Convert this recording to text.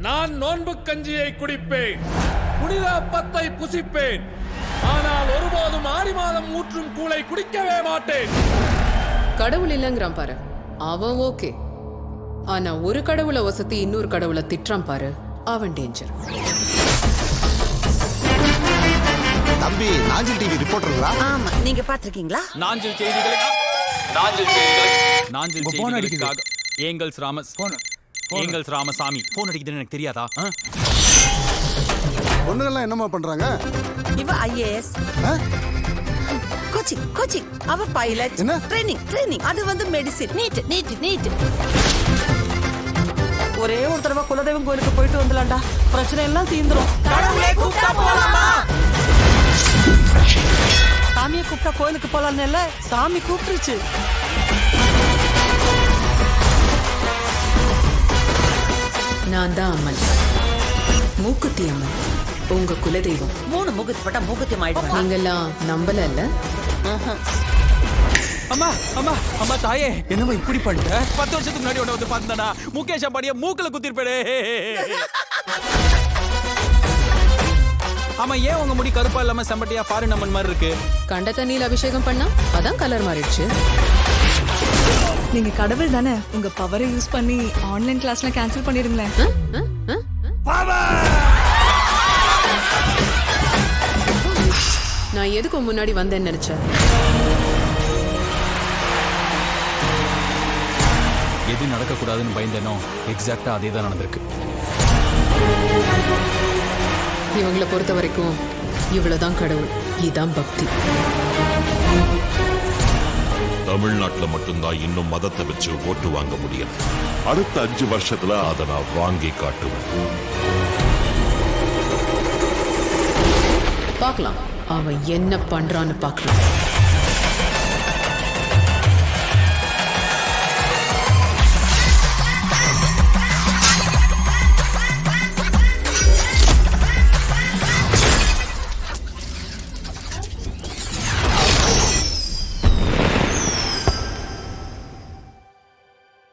நான் நோன்பு கஞ்சியை குடிப்பேன், புனித அப்பத்தை புசிப்பேன். ஆனால் ஒருபோதும் ஆடி மாதம் ஊற்றும் கூளை குடிக்கவே மாட்டேன். கடவுள் இல்லங்கிறான் பாரு, அவன் ஓகே. ஆனா ஒரு கடவுளை வசதி இன்னொரு கடவுளை திட்டுறான் பாரு, அவன் டேஞ்சர். தம்பி, நாஞ்சில் டிவி ரிப்போர்ட்டருங்களா? ஆமா, நீங்க பாத்திருக்கீங்களா? நாஞ்சில் செய்திகளுக்காக ஏங்கல்ஸ் ராமசாமி போன் அடிக்குதுன்னு எனக்கு தெரியாதா? பொண்ணுங்கள்லாம் என்னமா பண்றாங்க? இவ ஐஏஎஸ் கோச்சிங் கோச்சிங், அவ பைலட். என்ன? ட்ரைனிங். அது வந்து மெடிசின். நீட். ஒரே ஒரு தடவை குலதெய்வம் கோயிலுக்கு போயிட்டு வந்துலாம்டா, பிரச்சனை எல்லாம் தீந்துரும். கடவுளே கூப்பிட்டா போலாமா? சாமியை கூப்பிட்டா கோயிலுக்கு போலான்னு இல்ல, சாமி கூப்பிட்டுருச்சு. நான் தான் அம்மன், மூக்குத்தி அம்மன், உங்க குலதெய்வம். 3 மூக்குத்தி பட்டா மூக்குத்தி ஆயிடுவாங்க. நீங்கெல்லாம் நம்பல இல்ல? அம்மா தாயே, என்னமா இப்படி பண்ணிட்ட? 10 வருஷத்துக்கு முன்னாடி உன்னை வந்து பார்த்தா முகேஷ் அம்பானிய மூக்குல குத்திருப்பேனே. ஆமா, ஏன் உங்க முடி கருப்பா இல்லாம செம்பட்டியா ஃபாரின் அம்மன் மாதிரி இருக்கு? கண்ட தண்ணியில் அபிஷேகம் பண்ணா அதான் கலர் மாறிடுச்சு. நீங்க கடவுள் தானே, உங்க பவரை யூஸ் பண்ணி ஆன்லைன் கிளாஸ்ல கேன்சல் பண்ணிருங்களேன். நான் எதுக்கு முன்னாடி வந்தேன்னு நினைச்சேன்? எது நடக்கக்கூடாதுன்னு பயந்தேனோ எக்ஸாக்டா அதே தான் நடந்திருக்கு. இவங்களை பொறுத்த வரைக்கும் இவ்வளவுதான் கடவுள், இதுதான் பக்தி. தமிழ்நாட்டுல மட்டும்தான் இன்னும் மதத்தை வச்சு ஓட்டு வாங்க முடியும். அடுத்த 5 வருஷத்துல அதை நான் வாங்கி காட்டுவேன். பார்க்கலாம் அவன் என்ன பண்றான்னு பார்க்கலாம்.